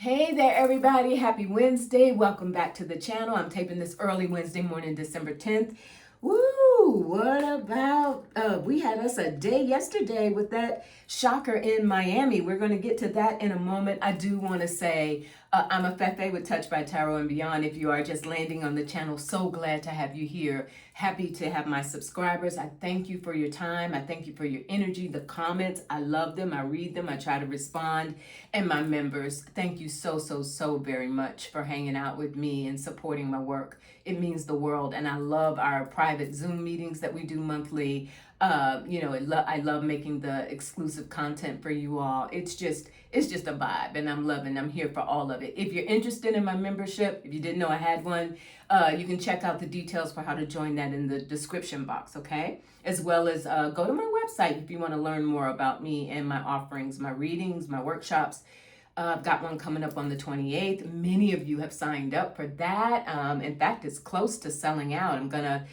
Hey there, everybody. Happy Wednesday. Welcome back to the channel. I'm taping this early Wednesday morning, December 10th. Woo! What about, we had us a day yesterday with that shocker in Miami. We're going to get to that in a moment. I do want to say, I'm a Fefe with Touch by Tarot and Beyond. If you are just landing on the channel, so glad to have you here. Happy to have my subscribers. I thank you for your time. I thank you for your energy, the comments. I love them. I read them. I try to respond. And my members, thank you so very much for hanging out with me and supporting my work. It means the world. And I love our private Zoom meetings that we do monthly. I love making the exclusive content for you all. It's just a vibe, and I'm here for all of it. If you're interested in my membership, if you didn't know I had one, you can check out the details for how to join that in the description box, okay? As well as go to my website if you want to learn more about me and my offerings, my readings, my workshops. I've got one coming up on the 28th. Many of you have signed up for that. In fact, it's close to selling out. I'm going to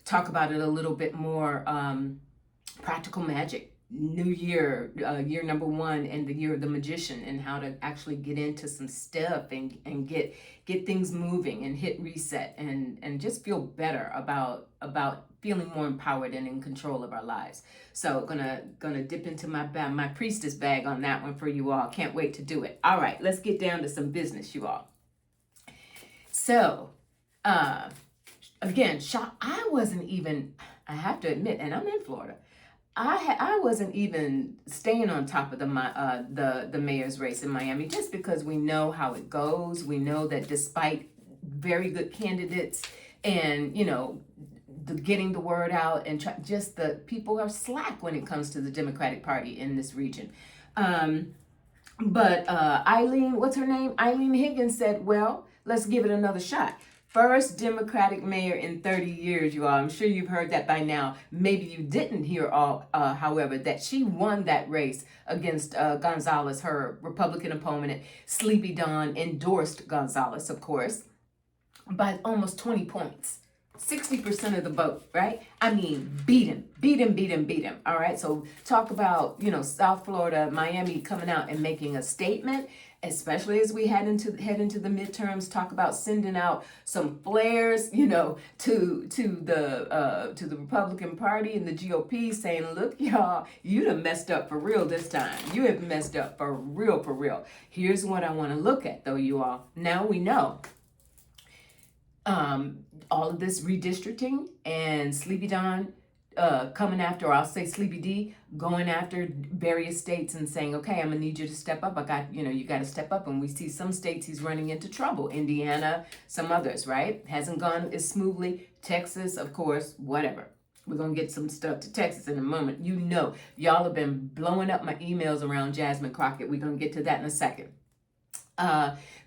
talk about it a little bit more. Practical magic, new year, year number one, and the year of the magician, and how to actually get into some stuff and get things moving and hit reset and just feel better about feeling more empowered and in control of our lives. So gonna dip into my priestess bag on that one for you all. Can't wait to do it. All right, let's get down to some business, you all. So again, I wasn't even, I have to admit, and I'm in Florida, I wasn't even staying on top of the mayor's race in Miami, just because we know how it goes. We know that despite very good candidates and, getting the word out and just the people are slack when it comes to the Democratic Party in this region. But Eileen, what's her name? Eileen Higgins said, well, let's give it another shot. First Democratic mayor in 30 years, you all. I'm sure you've heard that by now. Maybe you didn't hear however, that she won that race against Gonzalez, her Republican opponent. Sleepy Dawn endorsed Gonzalez, of course, by almost 20 points. 60% of the vote, right? I mean, beat him. All right. So talk about, South Florida, Miami coming out and making a statement, especially as we head into the midterms. Talk about sending out some flares, to the Republican Party and the GOP, saying, look, y'all, you done messed up for real this time. You have messed up for real. Here's what I want to look at, though, you all. Now we know. All of this redistricting and Sleepy Dawn coming after, or I'll say Sleepy D, going after various states and saying, okay, I'm gonna need you to step up. You got to step up. And we see some states he's running into trouble. Indiana, some others, right? Hasn't gone as smoothly. Texas, of course, whatever. We're going to get some stuff to Texas in a moment. Y'all have been blowing up my emails around Jasmine Crockett. We're going to get to that in a second.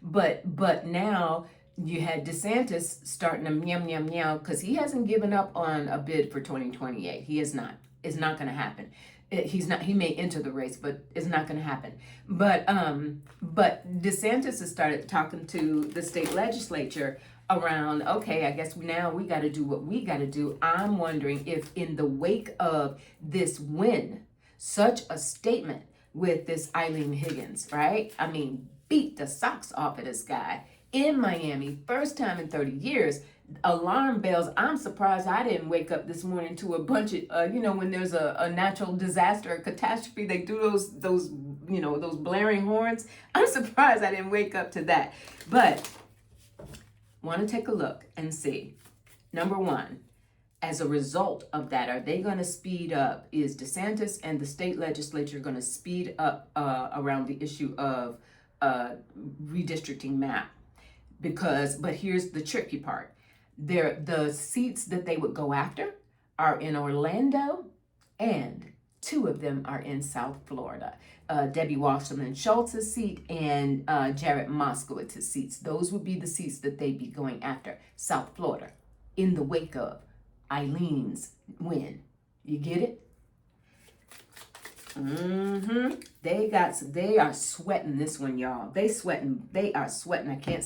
But now you had DeSantis starting to meow because he hasn't given up on a bid for 2028. He is not. It's not going to happen. He's not. He may enter the race, but it's not going to happen. But DeSantis has started talking to the state legislature around, okay, I guess now we got to do what we got to do. I'm wondering if in the wake of this win, such a statement with this Eileen Higgins, right? I mean, beat the socks off of this guy in Miami, first time in 30 years, alarm bells. I'm surprised I didn't wake up this morning to a bunch of, when there's a natural disaster, a catastrophe, they do those blaring horns. I'm surprised I didn't wake up to that. But want to take a look and see. Number one, as a result of that, are they going to speed up? Is DeSantis and the state legislature going to speed up around the issue of redistricting map? But here's the tricky part. The seats that they would go after are in Orlando, and two of them are in South Florida. Debbie Wasserman Schultz's seat and Jared Moskowitz's seats. Those would be the seats that they'd be going after. South Florida, in the wake of Eileen's win. You get it? They are sweating this one, y'all. They are sweating. I can't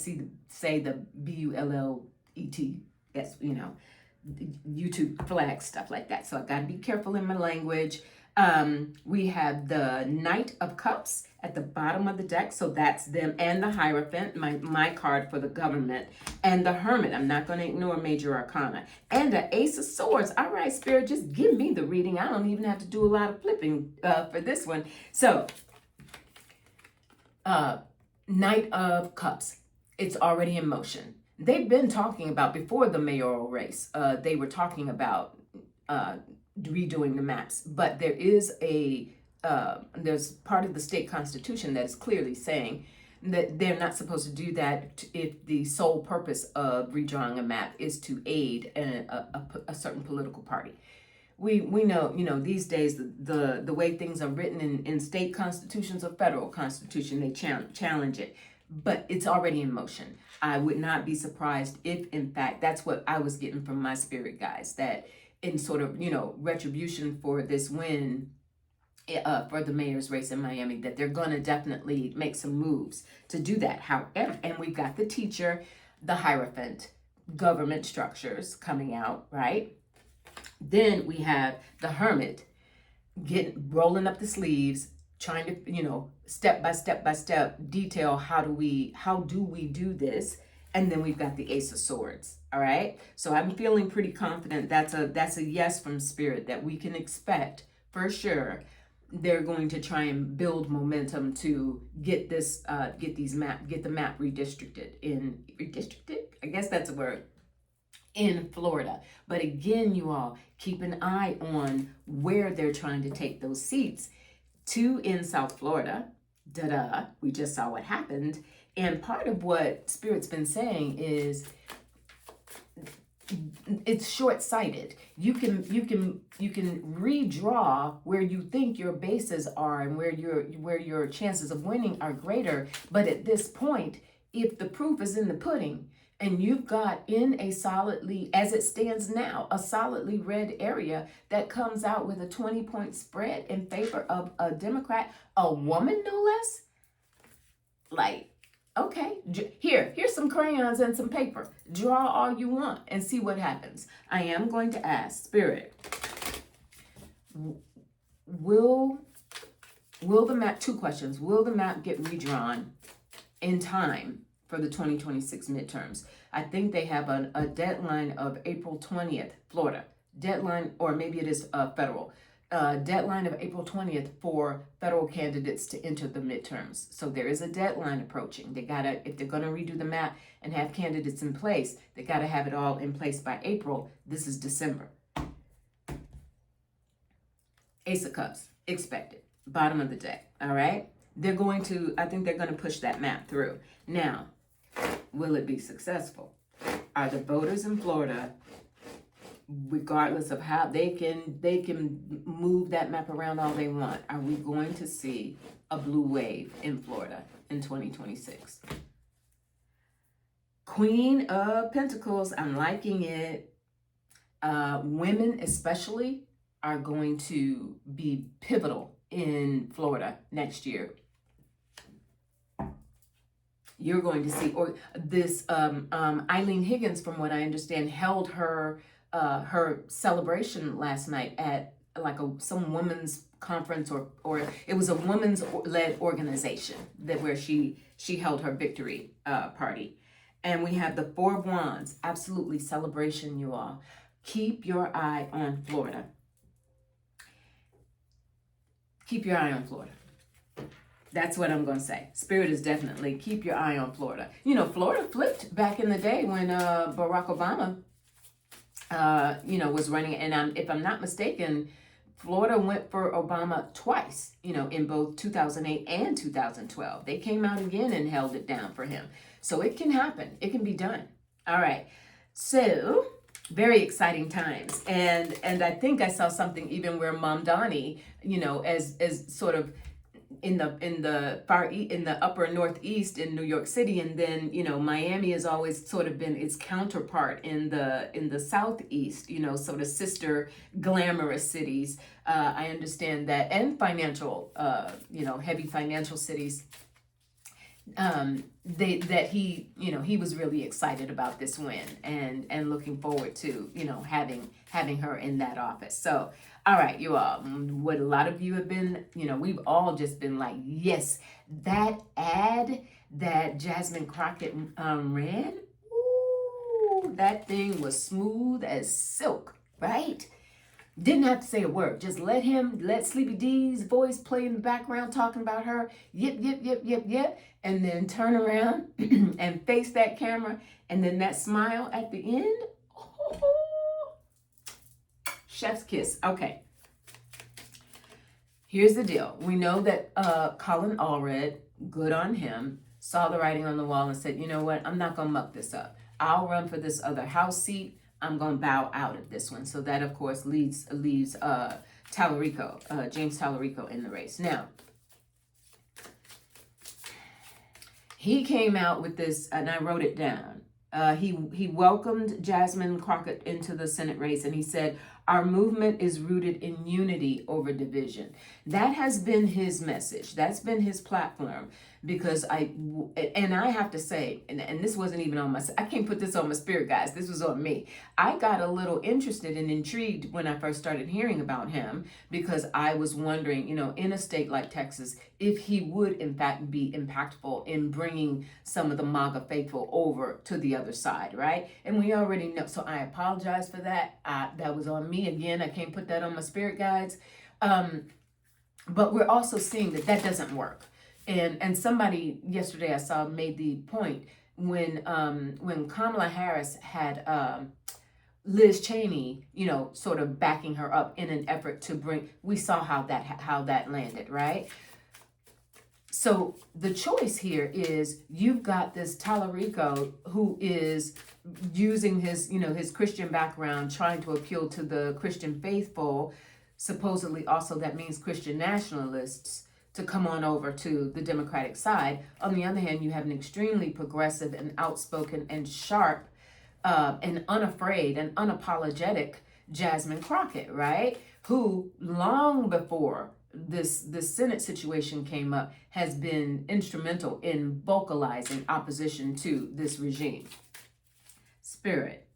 say the BULLET. That's, YouTube flag, stuff like that. So I got to be careful in my language. We have the Knight of Cups at the bottom of the deck, so that's them, and the Hierophant, my card for the government, and the Hermit. I'm not going to ignore Major Arcana, and the Ace of Swords. All right, Spirit, just give me the reading. I don't even have to do a lot of flipping for this one. So, Knight of Cups. It's already in motion. They've been talking about, before the mayoral race, they were talking about redoing the maps, but there is there's part of the state constitution that is clearly saying that they're not supposed to do that if the sole purpose of redrawing a map is to aid a certain political party. We know, these days the way things are written in state constitutions or federal constitution, they challenge it, but it's already in motion. I would not be surprised if, in fact, that's what I was getting from my spirit guides, that in sort of, retribution for this win for the mayor's race in Miami, that they're going to definitely make some moves to do that. However, and we've got the Teacher, the Hierophant, government structures coming out, right? Then we have the Hermit rolling up the sleeves, trying to, step by step detail how do we do this. And then we've got the Ace of Swords. All right. So I'm feeling pretty confident that's a yes from Spirit, that we can expect for sure they're going to try and build momentum to get the map redistricted. I guess that's a word, in Florida. But again, you all keep an eye on where they're trying to take those seats. 2 in South Florida. We just saw what happened. And part of what Spirit's been saying is it's short-sighted. You can redraw where you think your bases are and where your chances of winning are greater. But at this point, if the proof is in the pudding, and you've got in a solidly, as it stands now, a solidly red area that comes out with a 20-point spread in favor of a Democrat, a woman no less, like, okay, here's some crayons and some paper. Draw all you want and see what happens. I am going to ask Spirit, will the map, 2 questions, will the map get redrawn in time for the 2026 midterms? I think they have a deadline of April 20th, Florida. Deadline, or maybe it is federal. Deadline of April 20th for federal candidates to enter the midterms. So there is a deadline approaching. They gotta, if they're gonna redo the map and have candidates in place, they gotta have it all in place by April. This is December. Ace of Cups, expected. Bottom of the deck, all right? I think they're gonna push that map through. Now, will it be successful? Are the voters in Florida, regardless of how they can move that map around all they want, are we going to see a blue wave in Florida in 2026? Queen of Pentacles, I'm liking it. Women especially are going to be pivotal in Florida next year. You're going to see, or this Eileen Higgins, from what I understand, held her celebration last night at like some women's conference, or it was a women's led organization where she held her victory party. And we have the 4 of Wands, absolutely celebration, you all. Keep your eye on Florida. Keep your eye on Florida. That's what I'm going to say. Spirit is definitely keep your eye on Florida. Florida flipped back in the day when Barack Obama, was running. And if I'm not mistaken, Florida went for Obama twice, in both 2008 and 2012. They came out again and held it down for him. So it can happen. It can be done. All right. So very exciting times. And I think I saw something even where Mamdani, as sort of in the upper northeast in New York City, and then Miami has always sort of been its counterpart in the southeast, sort of sister glamorous cities. I understand that, and financial, heavy financial cities. that he, he was really excited about this win and looking forward to, having her in that office. So, all right, you all, what a lot of you have been, we've all just been like, yes, that ad that Jasmine Crockett ran, ooh, that thing was smooth as silk, right? Didn't have to say a word. Just let Sleepy D's voice play in the background talking about her. Yip, yip, yip, yip, yip. And then turn around and face that camera. And then that smile at the end. Oh, chef's kiss. Okay. Here's the deal. We know that Colin Allred, good on him, saw the writing on the wall and said, you know what? I'm not going to muck this up. I'll run for this other House seat. I'm going to bow out of this one. So that, of course, leaves Talarico, James Talarico in the race. Now, he came out with this, and I wrote it down. He welcomed Jasmine Crockett into the Senate race, and he said, our movement is rooted in unity over division. That has been his message. That's been his platform. Because I have to say, and this wasn't even on I can't put this on my spirit, guys. This was on me. I got a little interested and intrigued when I first started hearing about him, because I was wondering, in a state like Texas, if he would in fact be impactful in bringing some of the MAGA faithful over to the other side, right? And we already know, so I apologize for that. That was on me. Again, I can't put that on my spirit guides. But we're also seeing that doesn't work. And somebody yesterday I saw made the point when Kamala Harris had Liz Cheney, sort of backing her up in an effort to bring. We saw how that landed, right? So the choice here is you've got this Talarico who is using his Christian background, trying to appeal to the Christian faithful. Supposedly, also that means Christian nationalists, to come on over to the Democratic side. On the other hand, you have an extremely progressive and outspoken and sharp and unafraid and unapologetic Jasmine Crockett, right? Who long before this Senate situation came up has been instrumental in vocalizing opposition to this regime. Spirit.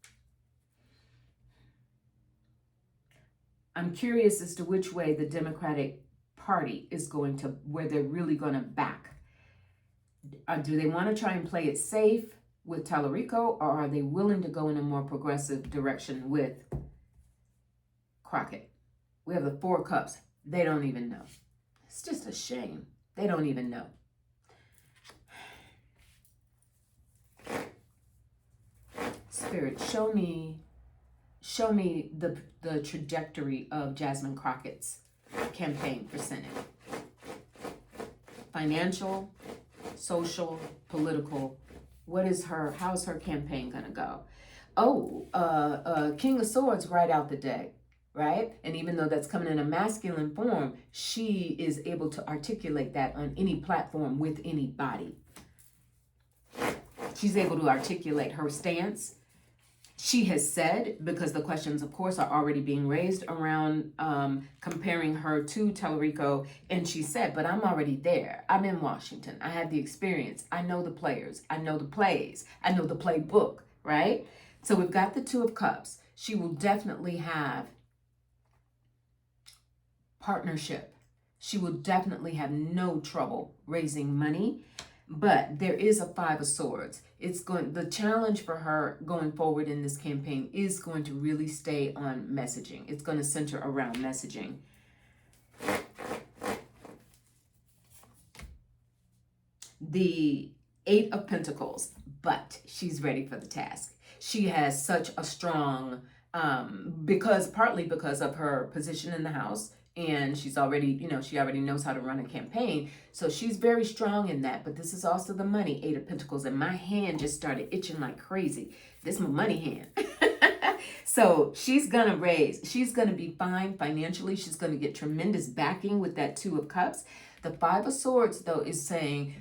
I'm curious as to which way the Democratic Party is going to, where they're really going to back. Do they want to try and play it safe with Talarico, or are they willing to go in a more progressive direction with Crockett? We have the 4 cups. They don't even know. It's just a shame. They don't even know. Spirit, show me the trajectory of Jasmine Crockett's campaign for Senate. Financial, social, political. How's her campaign gonna go? King of Swords right out the day, right? And even though that's coming in a masculine form, she is able to articulate that on any platform with anybody. She's able to articulate her stance. She has said, because the questions, of course, are already being raised around comparing her to Talarico, and she said, but I'm already there. I'm in Washington. I have the experience. I know the players. I know the plays. I know the playbook, right? So we've got the 2 of Cups. She will definitely have partnership. She will definitely have no trouble raising money. But there is a 5 of Swords. The challenge for her going forward in this campaign is going to really stay on messaging. It's going to center around messaging. The 8 of Pentacles, but she's ready for the task. She has such a strong, partly because of her position in the House, and she's already, she already knows how to run a campaign. So she's very strong in that. But this is also the money, 8 of Pentacles. And my hand just started itching like crazy. This is my money hand. So she's going to raise. She's going to be fine financially. She's going to get tremendous backing with that 2 of Cups. The 5 of Swords, though, is saying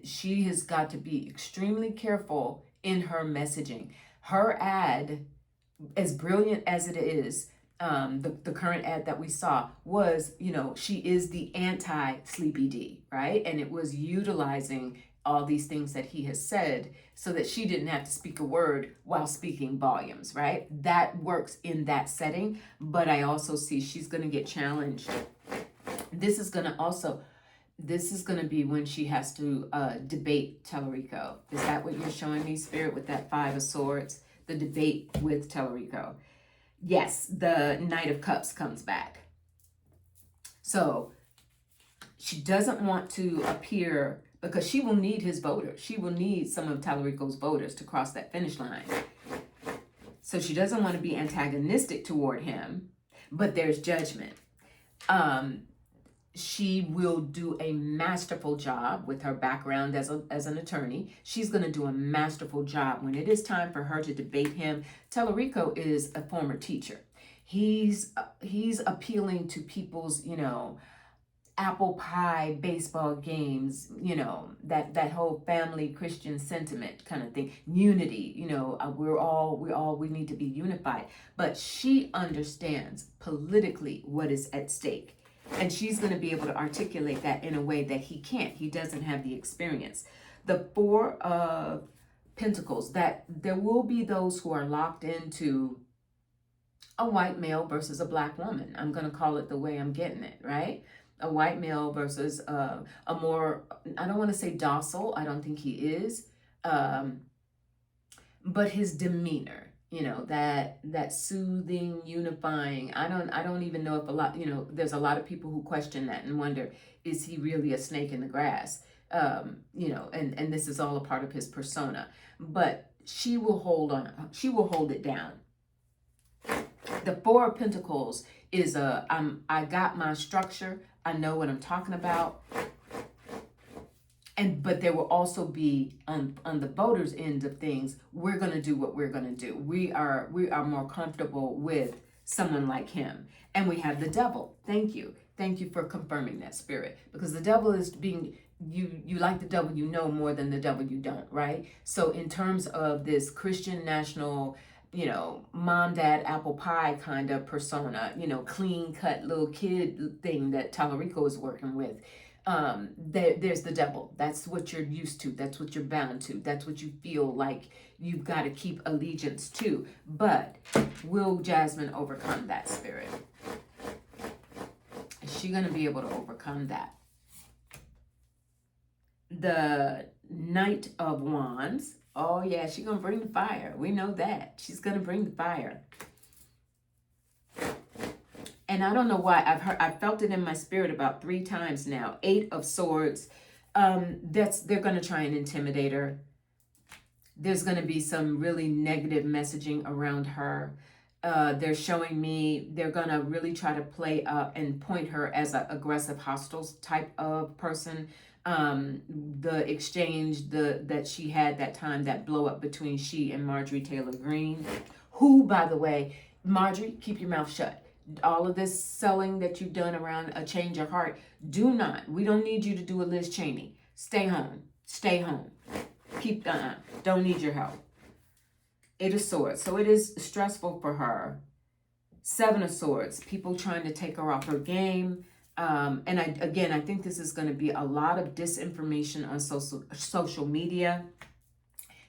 she has got to be extremely careful in her messaging. Her ad, as brilliant as it is, the current ad that we saw was, she is the anti-Sleepy D, right? And it was utilizing all these things that he has said so that she didn't have to speak a word while speaking volumes, right? That works in that setting, but I also see she's going to get challenged. This is going to be when she has to debate Talarico. Is that what you're showing me, Spirit, with that Five of Swords? The debate with Talarico. Yes, the Knight of Cups comes back. So she doesn't want to appear, because she will need his voters. She will need some of Talarico's voters to cross that finish line. So she doesn't want to be antagonistic toward him, but there's judgment. She will do a masterful job with her background as an attorney. She's going to do a masterful job when it is time for her to debate him. Talarico is a former teacher. He's appealing to people's, apple pie baseball games, that whole family Christian sentiment kind of thing, unity, we need to be unified. But she understands politically what is at stake. And she's going to be able to articulate that in a way that he can't. He doesn't have the experience. The Four of Pentacles, that there will be those who are locked into a white male versus a black woman. I'm going to call it the way I'm getting it, right? A white male versus a more, I don't want to say docile. I don't think he is. But his demeanor, that soothing, unifying. I don't even know if there's a lot of people who question that and wonder, is he really a snake in the grass? And this is all a part of his persona. But she will hold it down. The Four of Pentacles is I got my structure. I know what I'm talking about. But there will also be on the voters' end of things, we're going to do what we're going to do. We are more comfortable with someone like him. And we have the Devil. Thank you for confirming that, Spirit, because the Devil is being, you like the devil more than the devil you don't, right? So in terms of this Christian national, mom, dad, apple pie kind of persona, clean cut little kid thing that Talarico is working with. There's the devil. That's what you're used to. That's what you're bound to. That's what you feel like you've got to keep allegiance to. But will Jasmine overcome that, Spirit? Is she going to be able to overcome that? The Knight of Wands. Oh yeah, she's going to bring the fire. We know that. She's going to bring the fire. And I don't know why, I felt it in my spirit about 3 times now. 8 of Swords. They're going to try and intimidate her. There's going to be some really negative messaging around her. They're showing me they're going to really try to play up and point her as an aggressive, hostile type of person. The exchange that she had that time, that blow up between she and Marjorie Taylor Greene, who, by the way, Marjorie, keep your mouth shut. All of this selling that you've done around a change of heart, we don't need you to do a Liz Cheney. Stay home. Don't need your help. 8 of Swords. So it is stressful for her. 7 of Swords. People trying to take her off her game. And I think this is going to be a lot of disinformation on social media.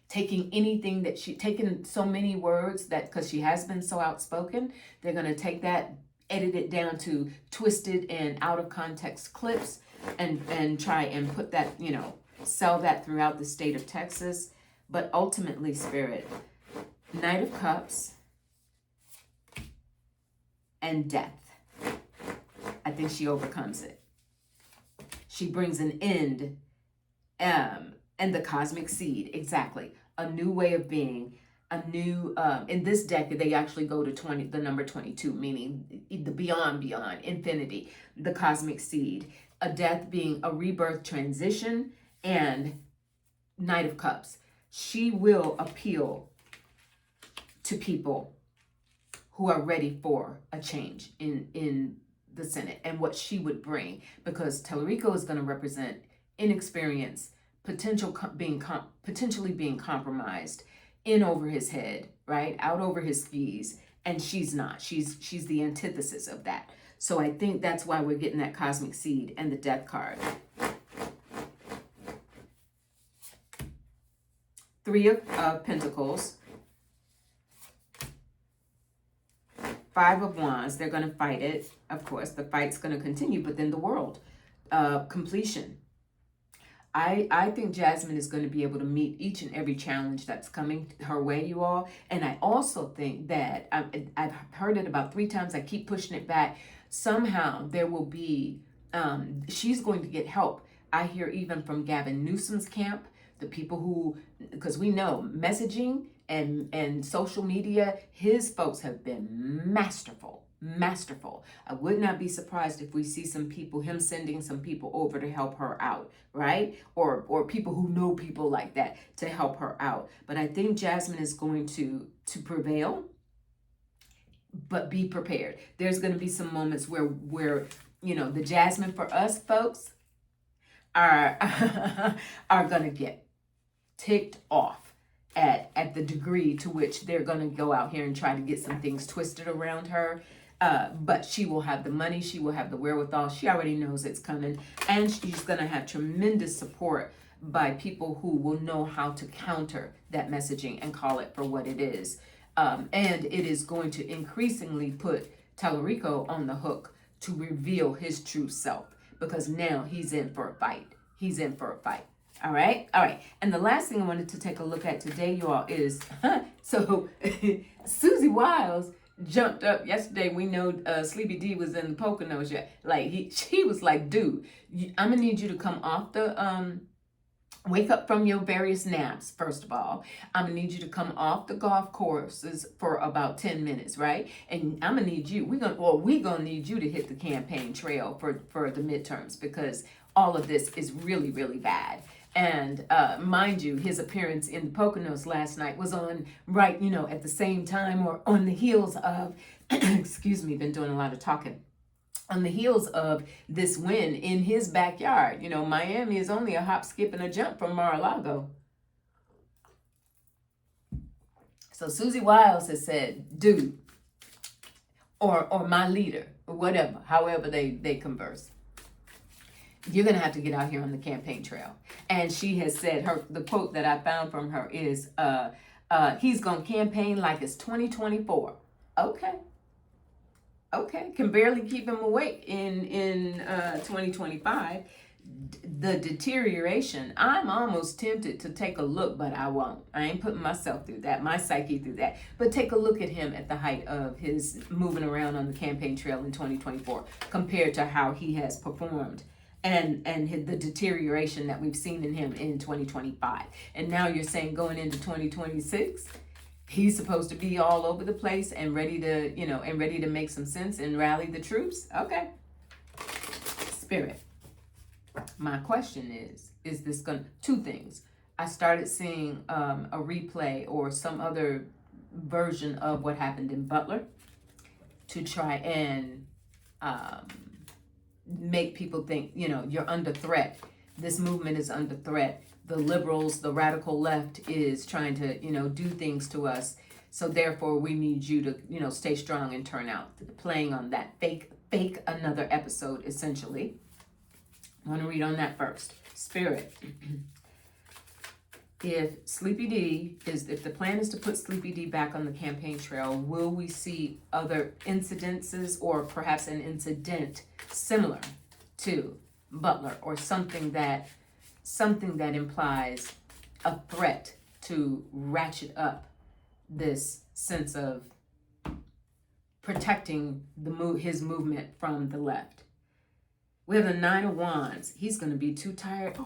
Taking so many words because she has been so outspoken, they're going to take that, edit it down to twisted and out of context clips and try and put that, sell that throughout the state of Texas. But ultimately, Spirit, Knight of Cups and Death. I think she overcomes it. She brings an end, and the cosmic seed, exactly. A new way of being, a new, in this deck, they actually go to the number 22, meaning the beyond, infinity, the cosmic seed, a death being a rebirth transition, and Knight of Cups. She will appeal to people who are ready for a change in the Senate and what she would bring, because Talarico is going to represent inexperience, potentially being compromised, in over his head, right? Out over his skis, and she's not. She's the antithesis of that. So I think that's why we're getting that cosmic seed and the death card. Three of Pentacles. Five of Wands. They're going to fight it. Of course, the fight's going to continue, but then the world. Completion. I think Jasmine is going to be able to meet each and every challenge that's coming her way, you all. And I also think that I've heard it about 3 times. I keep pushing it back. Somehow there will be, she's going to get help. I hear even from Gavin Newsom's camp, the people who, because we know messaging and social media, his folks have been masterful. I would not be surprised if we see some people, him sending some people over to help her out, right? Or people who know people like that to help her out. But I think Jasmine is going to prevail, but be prepared. There's going to be some moments where you know, the Jasmine for us folks are going to get ticked off at the degree to which they're going to go out here and try to get some things twisted around her. But she will have the money, she will have the wherewithal, she already knows it's coming, and she's going to have tremendous support by people who will know how to counter that messaging and call it for what it is. And it is going to increasingly put Talarico on the hook to reveal his true self, because now he's in for a fight. All right. And the last thing I wanted to take a look at today, you all, is so Susie Wiles jumped up yesterday. We know Sleepy D was in the Poconos yet. Like she was like, dude, I'm gonna need you to come off the wake up from your various naps. First of all, I'm gonna need you to come off the golf courses for about 10 minutes, right? And I'm gonna need you. We're gonna need you to hit the campaign trail for the midterms, because all of this is really, really bad. And mind you, his appearance in the Poconos last night was on right, you know, at the same time or on the heels of, excuse me, been doing a lot of talking, on the heels of this win in his backyard. You know, Miami is only a hop, skip, and a jump from Mar-a-Lago. So Susie Wiles has said, dude, or my leader, or whatever, however they converse, you're going to have to get out here on the campaign trail. And she has said, the quote that I found from her is, he's going to campaign like it's 2024. Okay. Can barely keep him awake in 2025. The deterioration, I'm almost tempted to take a look, but I won't. I ain't putting myself through that, my psyche through that. But take a look at him at the height of his moving around on the campaign trail in 2024 compared to how he has performed. And the deterioration that we've seen in him in 2025. And now you're saying going into 2026, he's supposed to be all over the place and ready to make some sense and rally the troops. Okay. Spirit. My question is this going to, 2 things. I started seeing a replay or some other version of what happened in Butler to try and make people think, you know, you're under threat. This movement is under threat. The liberals, the radical left is trying to, you know, do things to us. So therefore we need you to, you know, stay strong and turn out. Playing on that fake another episode, essentially. I want to read on that first. Spirit. If the plan is to put Sleepy D back on the campaign trail, will we see other incidences or perhaps an incident similar to Butler, or something that implies a threat to ratchet up this sense of protecting his movement from the left? We have the 9 of Wands. He's going to be too tired.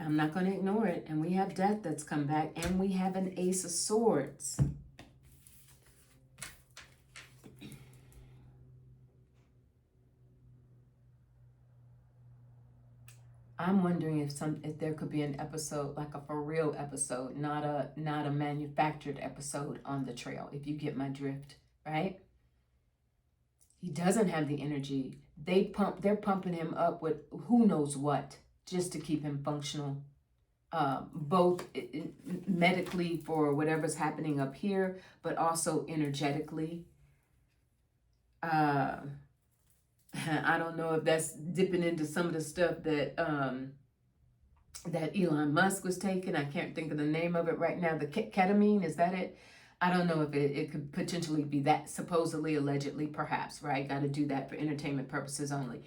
I'm not going to ignore it. And we have death that's come back. And we have an Ace of Swords. I'm wondering if there could be an episode, like a for real episode, not a manufactured episode on the trail, if you get my drift, right? He doesn't have the energy. They're pumping him up with who knows what, just to keep him functional, both medically for whatever's happening up here, but also energetically. Uh, I don't know if that's dipping into some of the stuff that that Elon Musk was taking. I can't think of the name of it right now. The ketamine, is that it? I don't know if it could potentially be that, supposedly, allegedly, perhaps, right? Got to do that for entertainment purposes only.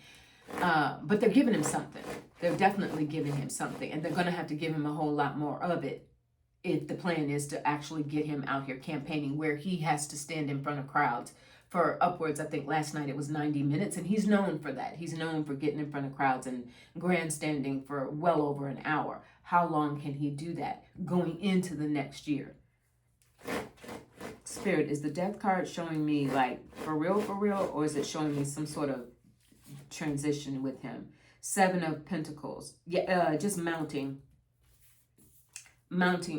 But they're giving him something. They're definitely giving him something. And they're going to have to give him a whole lot more of it if the plan is to actually get him out here campaigning, where he has to stand in front of crowds for upwards, I think last night it was 90 minutes, and he's known for that. He's known for getting in front of crowds and grandstanding for well over an hour. How long can he do that going into the next year? Spirit, is the death card showing me like for real, or is it showing me some sort of transition with him? 7 of Pentacles. Yeah, just mounting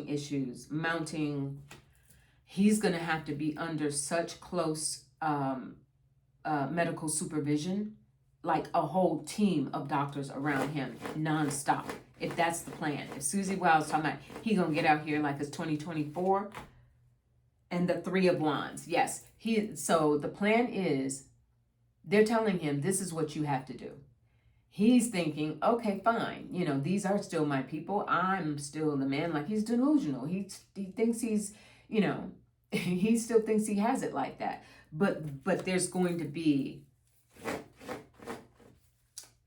issues, he's going to have to be under such close medical supervision, like a whole team of doctors around him nonstop, if that's the plan. If Susie Wiles talking about he gonna get out here like it's 2024, and the 3 of Wands, yes, so the plan is, they're telling him this is what you have to do. He's thinking, okay, fine, you know, these are still my people, I'm still the man. Like, he's delusional. He thinks he's, you know, he still thinks he has it like that. But there's going to be,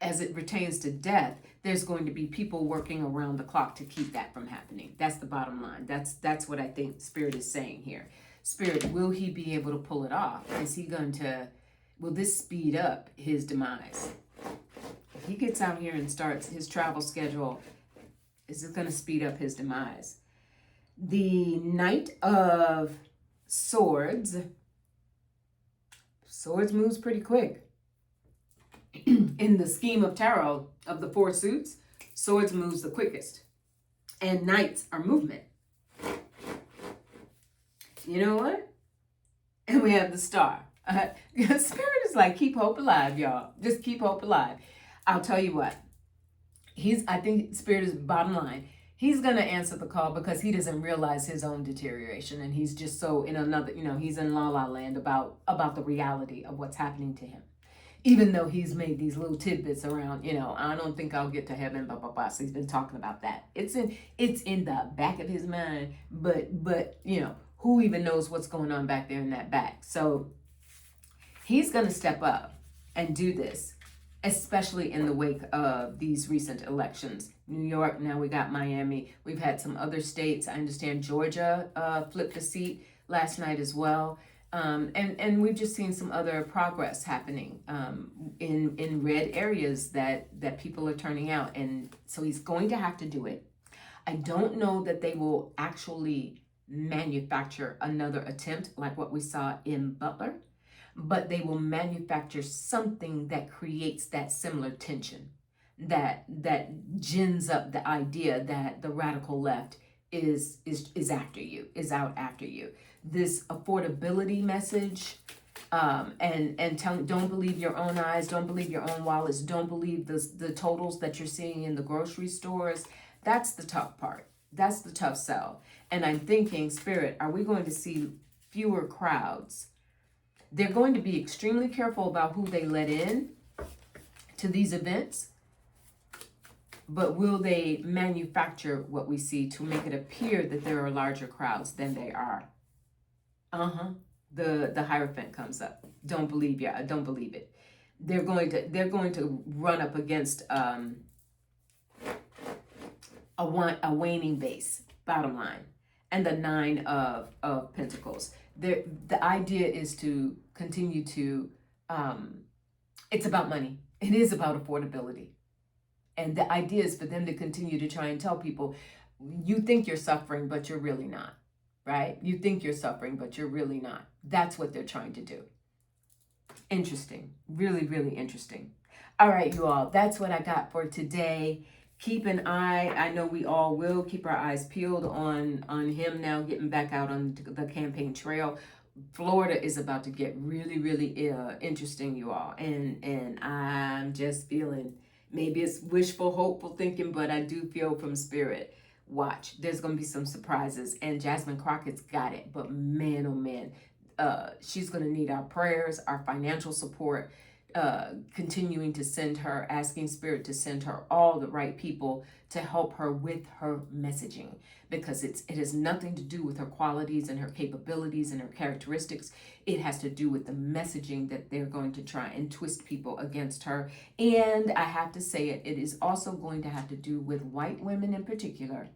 as it pertains to death, there's going to be people working around the clock to keep that from happening. That's the bottom line. That's what I think Spirit is saying here. Spirit, will he be able to pull it off? Is he going to, will this speed up his demise? If he gets out here and starts his travel schedule, is it going to speed up his demise? The Knight of Swords. Swords moves pretty quick. In the scheme of tarot of the 4 suits, Swords moves the quickest. And Knights are movement. You know what? And we have the Star. Spirit is like, keep hope alive, y'all. Just keep hope alive. I'll tell you what. I think Spirit is bottom line. He's going to answer the call because he doesn't realize his own deterioration. And he's just so in another, you know, he's in la la land about the reality of what's happening to him. Even though he's made these little tidbits around, you know, I don't think I'll get to heaven, blah, blah, blah. So he's been talking about that. It's in the back of his mind. But you know, who even knows what's going on back there in that back? So he's going to step up and do this, especially in the wake of these recent elections. New York, now we got Miami. We've had some other states. I understand Georgia flipped a seat last night as well. And we've just seen some other progress happening in red areas that people are turning out. And so he's going to have to do it. I don't know that they will actually manufacture another attempt like what we saw in Butler, but they will manufacture something that creates that similar tension, that gins up the idea that the radical left is after you, is out after you. This affordability message, and telling, don't believe your own eyes, don't believe your own wallets, don't believe the totals that you're seeing in the grocery stores. That's the tough part. That's the tough sell. And I'm thinking, Spirit, are we going to see fewer crowds? They're going to be extremely careful about who they let in to these events, but will they manufacture what we see to make it appear that there are larger crowds than they are? The Hierophant comes up. Don't believe it. They're going to run up against a waning base, bottom line, and the 9 of Pentacles. The idea is to continue to, it's about money. It is about affordability. And the idea is for them to continue to try and tell people, you think you're suffering, but you're really not, right? You think you're suffering, but you're really not. That's what they're trying to do. Interesting. Really, really interesting. All right, you all, that's what I got for today. Keep an eye. I know we all will keep our eyes peeled on him now getting back out on the campaign trail. Florida is about to get really, really interesting, you all. And I'm just feeling, maybe it's wishful, hopeful thinking, but I do feel from Spirit. Watch, there's going to be some surprises. And Jasmine Crockett's got it. But man, oh man, she's going to need our prayers, our financial support, continuing to send her, asking Spirit to send her all the right people to help her with her messaging, because it has nothing to do with her qualities and her capabilities and her characteristics. It has to do with the messaging that they're going to try and twist people against her. And I have to say it is also going to have to do with white women in particular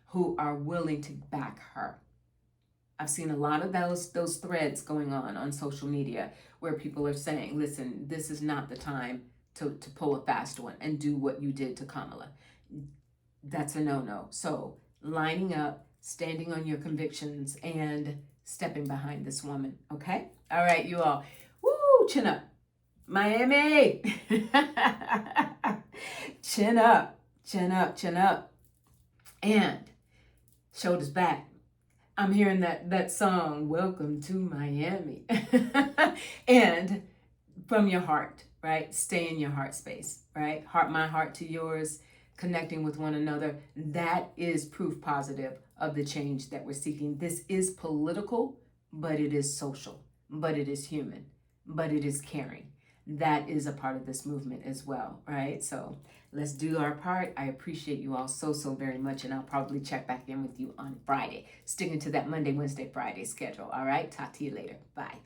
who are willing to back her. I've seen a lot of those threads going on social media where people are saying, listen, this is not the time to pull a fast one and do what you did to Kamala. That's a no-no. So lining up, standing on your convictions, and stepping behind this woman, okay? All right, you all. Woo, chin up. Miami. Chin up, chin up, chin up. And shoulders back. I'm hearing that song, Welcome to Miami. And from your heart, right? Stay in your heart space, right? My heart to yours, connecting with one another. That is proof positive of the change that we're seeking. This is political, but it is social, but it is human, but it is caring. That is a part of this movement as well, right? So let's do our part. I appreciate you all so very much, and I'll probably check back in with you on Friday, sticking to that Monday, Wednesday, Friday schedule. All right, talk to you later. Bye.